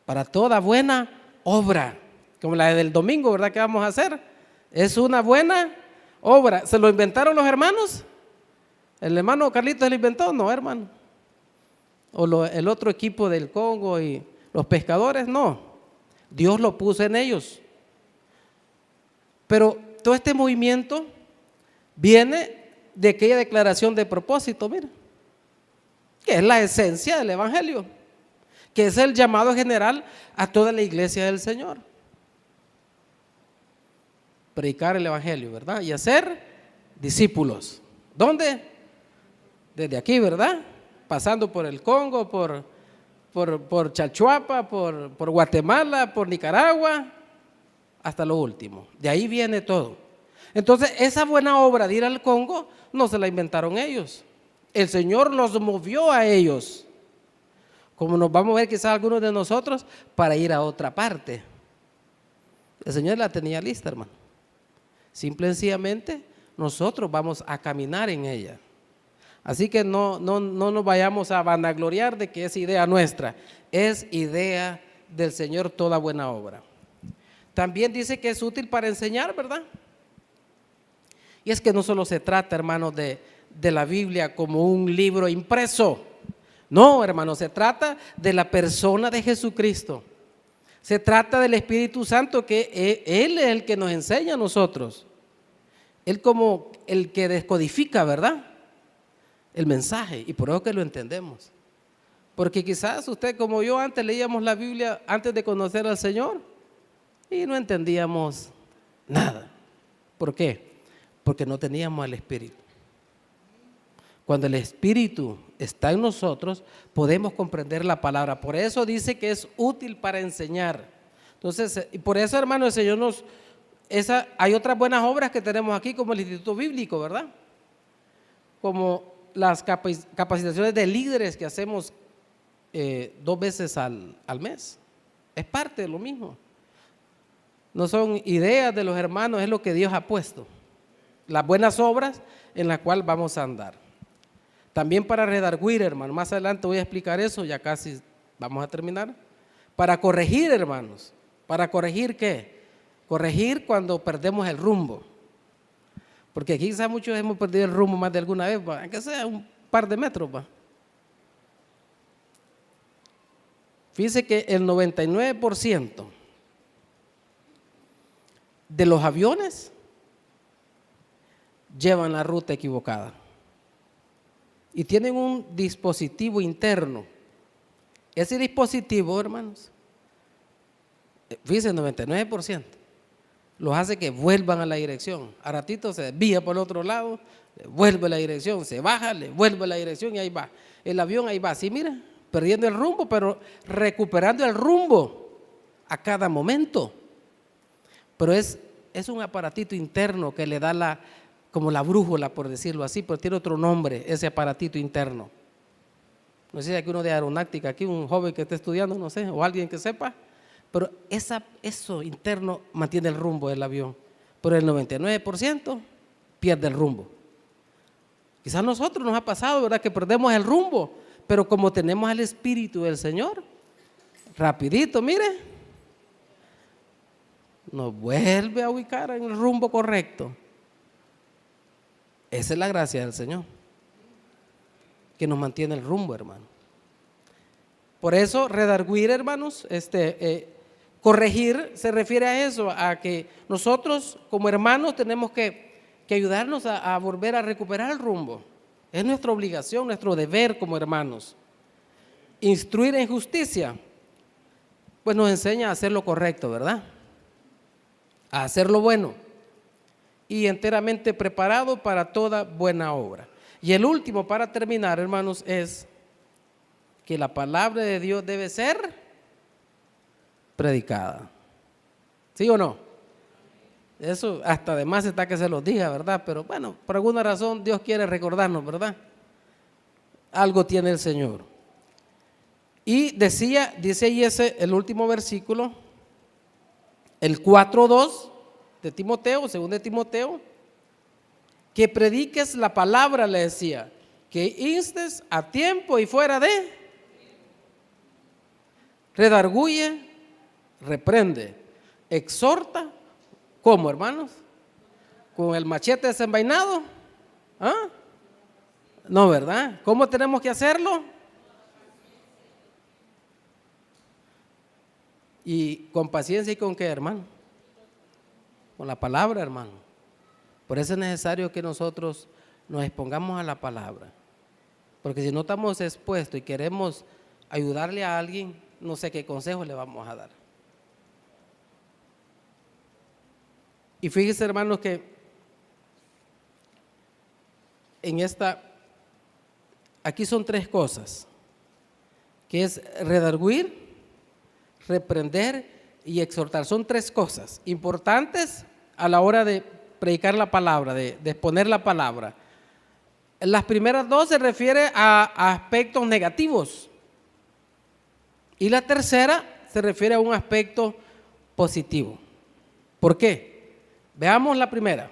para toda buena obra. Como la del domingo, ¿verdad? ¿Qué vamos a hacer? Es una buena obra. ¿Se lo inventaron los hermanos? ¿El hermano Carlitos lo inventó? No, hermano. ¿O el otro equipo del Congo y los pescadores? No. Dios lo puso en ellos. Pero todo este movimiento viene de aquella declaración de propósito, mira, que es la esencia del Evangelio, que es el llamado general a toda la iglesia del Señor. Predicar el Evangelio, ¿verdad? Y hacer discípulos. ¿Dónde? Desde aquí, ¿verdad? Pasando por el Congo, por Chalchuapa, por Guatemala, por Nicaragua, hasta lo último. De ahí viene todo. Entonces, esa buena obra de ir al Congo no se la inventaron ellos. El Señor los movió a ellos, como nos vamos a ver quizás algunos de nosotros, para ir a otra parte. El Señor la tenía lista, hermano. Simple y sencillamente, nosotros vamos a caminar en ella. Así que no nos vayamos a vanagloriar de que es idea nuestra, es idea del Señor toda buena obra. También dice que es útil para enseñar, ¿verdad? Y es que no solo se trata, hermanos, de la Biblia como un libro impreso. No, hermanos, se trata de la persona de Jesucristo. Se trata del Espíritu Santo, que Él es el que nos enseña a nosotros. Él como el que descodifica, ¿verdad?, el mensaje, y por eso que lo entendemos. Porque quizás usted como yo antes leíamos la Biblia antes de conocer al Señor y no entendíamos nada. ¿Por qué? Porque no teníamos al Espíritu. Cuando el Espíritu está en nosotros, podemos comprender la palabra. Por eso dice que es útil para enseñar. Entonces, y por eso, hermano, el Señor hay otras buenas obras que tenemos aquí, como el Instituto Bíblico, ¿verdad? Como las capacitaciones de líderes que hacemos 2 veces al mes. Es parte de lo mismo. No son ideas de los hermanos, es lo que Dios ha puesto. Las buenas obras en las cuales vamos a andar. También para redarguir, hermano, más adelante voy a explicar eso, ya casi vamos a terminar. Para corregir, hermanos. ¿Para corregir qué? Corregir cuando perdemos el rumbo. Porque aquí quizás muchos hemos perdido el rumbo más de alguna vez, aunque sea un par de metros. Fíjense que el 99% de los aviones llevan la ruta equivocada y tienen un dispositivo interno. Ese dispositivo, hermanos, fíjense, el 99% los hace que vuelvan a la dirección. A ratito se desvía por el otro lado, le vuelve a la dirección, se baja, le vuelve a la dirección y ahí va. El avión ahí va, así mira, perdiendo el rumbo, pero recuperando el rumbo a cada momento. Pero es un aparatito interno que le da como la brújula, por decirlo así, pero tiene otro nombre, ese aparatito interno. No sé si hay uno de aeronáutica aquí, un joven que esté estudiando, no sé, o alguien que sepa. Pero eso interno mantiene el rumbo del avión. Pero el 99% pierde el rumbo. Quizás a nosotros nos ha pasado, ¿verdad?, que perdemos el rumbo. Pero como tenemos al Espíritu del Señor, rapidito, mire, nos vuelve a ubicar en el rumbo correcto. Esa es la gracia del Señor, que nos mantiene el rumbo, hermano. Por eso, redarguir, hermanos, corregir se refiere a eso, a que nosotros como hermanos tenemos que ayudarnos a volver a recuperar el rumbo. Es nuestra obligación, nuestro deber como hermanos. Instruir en justicia, pues nos enseña a hacer lo correcto, ¿verdad?, a hacer lo bueno y enteramente preparado para toda buena obra. Y el último, para terminar, hermanos, es que la palabra de Dios debe ser predicada. ¿Sí o no? Eso hasta de más está que se los diga, ¿verdad? Pero bueno, por alguna razón Dios quiere recordarnos, ¿verdad? Algo tiene el Señor. Y dice ahí el último versículo, el 4:2 de Timoteo, 2 de Timoteo, que prediques la palabra, le decía, que instes a tiempo y fuera de, redarguye, reprende, exhorta. ¿Cómo, hermanos? ¿Con el machete desenvainado? ¿Ah? No, ¿verdad? ¿Cómo tenemos que hacerlo? Y con paciencia. ¿Y con qué, hermano? Con la palabra, hermano. Por eso es necesario que nosotros nos expongamos a la palabra. Porque si no estamos expuestos y queremos ayudarle a alguien, no sé qué consejo le vamos a dar. Y fíjense, hermanos, que aquí son 3 cosas, que es redarguir, reprender y exhortar. Son 3 cosas importantes a la hora de predicar la palabra, de exponer la palabra. Las primeras 2 se refiere a aspectos negativos y la tercera se refiere a un aspecto positivo. ¿Por qué? Veamos la primera.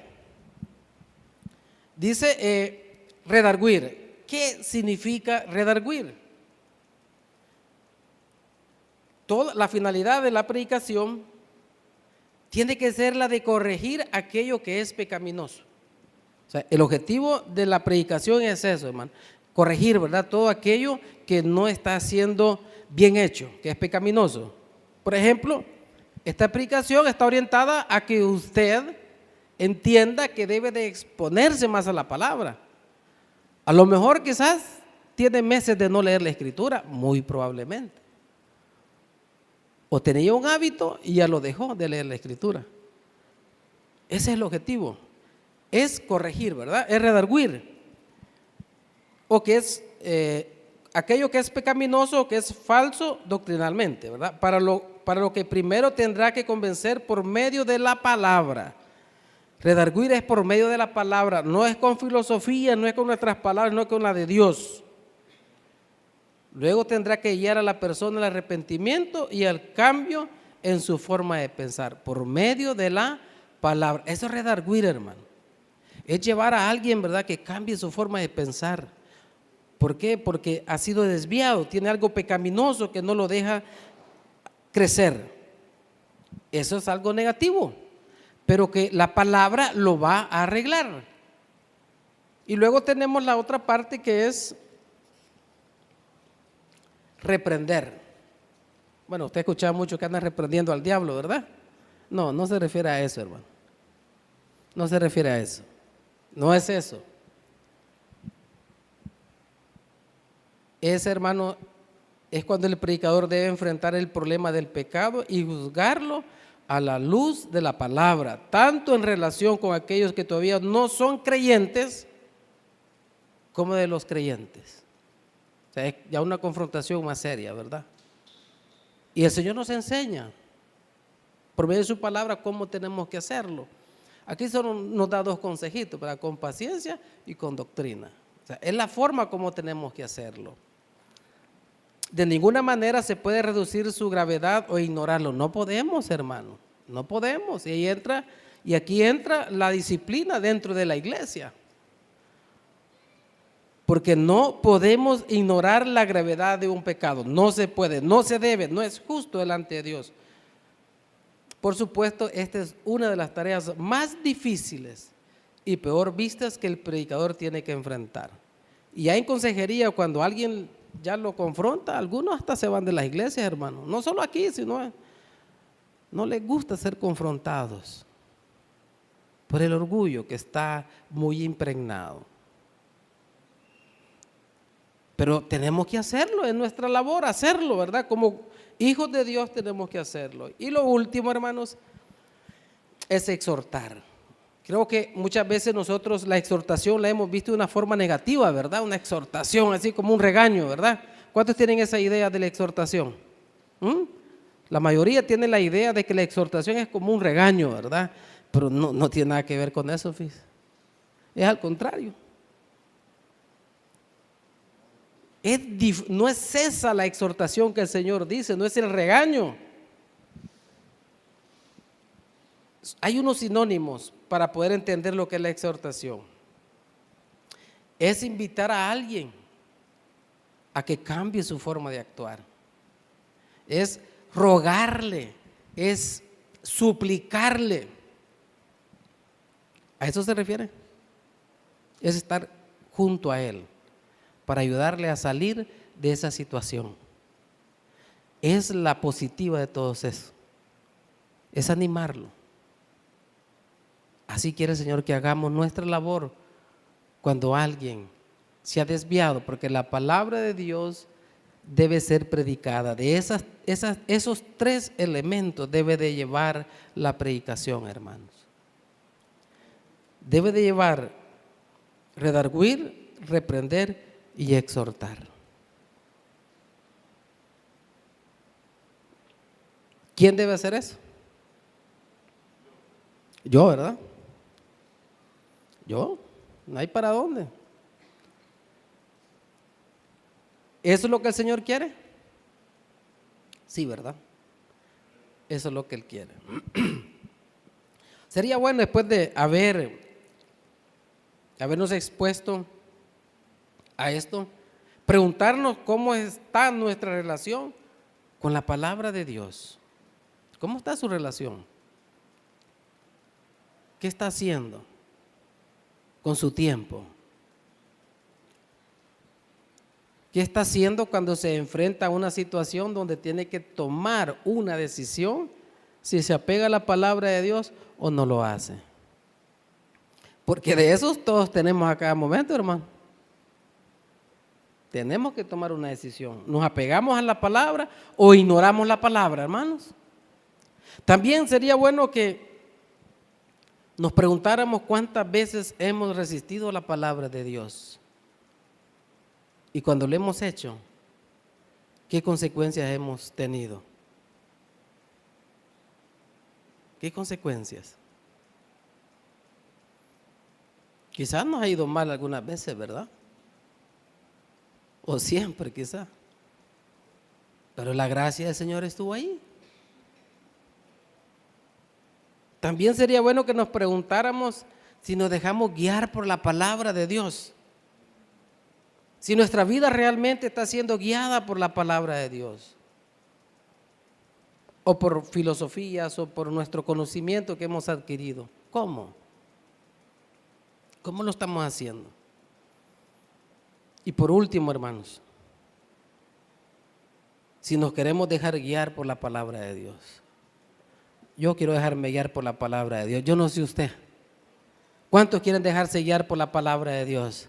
Dice redarguir. ¿Qué significa redarguir? La finalidad de la predicación tiene que ser la de corregir aquello que es pecaminoso. O sea, el objetivo de la predicación es eso, hermano, corregir, ¿verdad? Todo aquello que no está siendo bien hecho, que es pecaminoso. Por ejemplo, esta predicación está orientada a que usted entienda que debe de exponerse más a la palabra. A lo mejor quizás tiene meses de no leer la Escritura, muy probablemente. O tenía un hábito y ya lo dejó de leer la Escritura. Ese es el objetivo. Es corregir, ¿verdad? Es redarguir. O que es aquello que es pecaminoso o que es falso doctrinalmente, ¿verdad? Para lo que primero tendrá que convencer por medio de la palabra. Redarguir es por medio de la palabra, no es con filosofía, no es con nuestras palabras, no es con la de Dios. Luego tendrá que guiar a la persona al arrepentimiento y al cambio en su forma de pensar, por medio de la palabra. Eso es redarguir, hermano. Es llevar a alguien, ¿verdad?, que cambie su forma de pensar. ¿Por qué? Porque ha sido desviado, tiene algo pecaminoso que no lo deja crecer. Eso es algo negativo, pero que la palabra lo va a arreglar. Y luego tenemos la otra parte que es reprender. Bueno, usted ha escuchado mucho que andan reprendiendo al diablo, ¿verdad? No, no se refiere a eso, hermano. No se refiere a eso. No es eso. Hermano, es cuando el predicador debe enfrentar el problema del pecado y juzgarlo a la luz de la palabra, tanto en relación con aquellos que todavía no son creyentes, como de los creyentes. O sea, es ya una confrontación más seria, ¿verdad? Y el Señor nos enseña, por medio de su palabra, cómo tenemos que hacerlo. Aquí solo nos da 2 consejitos, ¿verdad? Con paciencia y con doctrina. O sea, es la forma como tenemos que hacerlo. De ninguna manera se puede reducir su gravedad o ignorarlo. No podemos, hermano, no podemos. Y aquí entra la disciplina dentro de la iglesia. Porque no podemos ignorar la gravedad de un pecado. No se puede, no se debe, no es justo delante de Dios. Por supuesto, esta es una de las tareas más difíciles y peor vistas que el predicador tiene que enfrentar. Y ya en consejería, cuando alguien ya lo confronta, algunos hasta se van de las iglesias, hermano. No solo aquí, sino no les gusta ser confrontados por el orgullo que está muy impregnado. Pero tenemos que hacerlo, es nuestra labor hacerlo, ¿verdad? Como hijos de Dios tenemos que hacerlo. Y lo último, hermanos, es exhortar. Creo que muchas veces nosotros la exhortación la hemos visto de una forma negativa, ¿verdad? Una exhortación así como un regaño, ¿verdad? ¿Cuántos tienen esa idea de la exhortación? La mayoría tiene la idea de que la exhortación es como un regaño, ¿verdad? Pero no tiene nada que ver con eso, fíjese. Es al contrario. No es esa la exhortación que el Señor dice, no es el regaño. Hay unos sinónimos para poder entender lo que es la exhortación. Es invitar a alguien a que cambie su forma de actuar. Es rogarle, es suplicarle. ¿A eso se refiere? Es estar junto a él para ayudarle a salir de esa situación. Es la positiva de todo eso. Es animarlo. Así quiere el Señor que hagamos nuestra labor cuando alguien se ha desviado, porque la palabra de Dios debe ser predicada. De esos tres elementos debe de llevar la predicación, hermanos. Debe de llevar redarguir, reprender y exhortar. ¿Quién debe hacer eso? Yo, ¿verdad? Yo, no hay para dónde. ¿Eso es lo que el Señor quiere? Sí, ¿verdad? Eso es lo que Él quiere. Sería bueno, después de habernos expuesto a esto, preguntarnos cómo está nuestra relación con la palabra de Dios. ¿Cómo está su relación? ¿Qué está haciendo con su tiempo? ¿Qué está haciendo cuando se enfrenta a una situación donde tiene que tomar una decisión? Si se apega a la palabra de Dios o no lo hace. Porque de esos todos tenemos a cada momento, hermano. Tenemos que tomar una decisión. ¿Nos apegamos a la palabra o ignoramos la palabra, hermanos? También sería bueno que nos preguntáramos cuántas veces hemos resistido la palabra de Dios. Y cuando lo hemos hecho, ¿qué consecuencias hemos tenido? ¿Qué consecuencias? Quizás nos ha ido mal algunas veces, ¿verdad? O siempre, quizás. Pero la gracia del Señor estuvo ahí. También sería bueno que nos preguntáramos si nos dejamos guiar por la palabra de Dios. Si nuestra vida realmente está siendo guiada por la palabra de Dios. O por filosofías o por nuestro conocimiento que hemos adquirido. ¿Cómo? ¿Cómo lo estamos haciendo? Y por último, hermanos, si nos queremos dejar guiar por la palabra de Dios. Yo quiero dejarme guiar por la palabra de Dios. Yo no sé usted. ¿Cuántos quieren dejarse guiar por la palabra de Dios?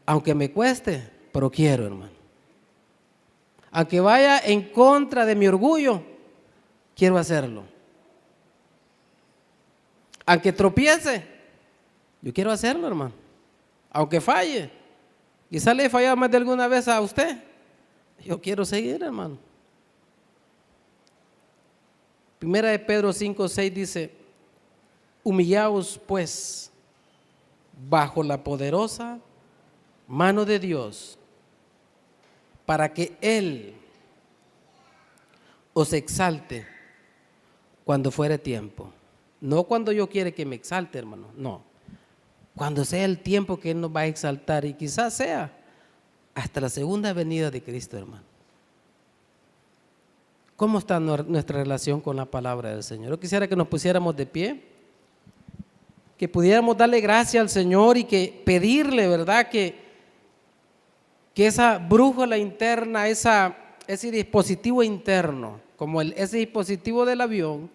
Aunque me cueste, pero quiero, hermano. Aunque vaya en contra de mi orgullo, quiero hacerlo. Aunque tropiece, yo quiero hacerlo, hermano. Aunque falle. Quizá le he fallado más de alguna vez a usted. Yo quiero seguir, hermano. Primera de Pedro 5:6 dice: humillaos pues bajo la poderosa mano de Dios, para que Él os exalte cuando fuere tiempo. No cuando yo quiera que me exalte, hermano, no. Cuando sea el tiempo que Él nos va a exaltar, y quizás sea hasta la segunda venida de Cristo, hermano. ¿Cómo está nuestra relación con la palabra del Señor? Yo quisiera que nos pusiéramos de pie, que pudiéramos darle gracias al Señor y que pedirle, ¿verdad?, que esa brújula interna, ese dispositivo interno, como ese dispositivo del avión,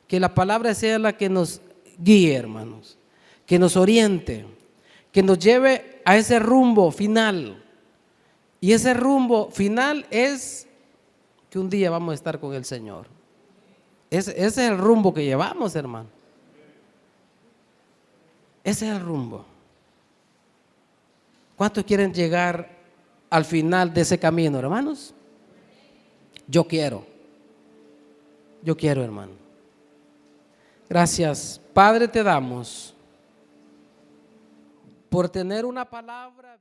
que la palabra sea la que nos guíe, hermanos, que nos oriente, que nos lleve a ese rumbo final. Y ese rumbo final es que un día vamos a estar con el Señor. Ese es el rumbo que llevamos, hermano. Ese es el rumbo. ¿Cuántos quieren llegar al final de ese camino, hermanos? Yo quiero, hermano. Gracias, Padre, te damos por tener una palabra.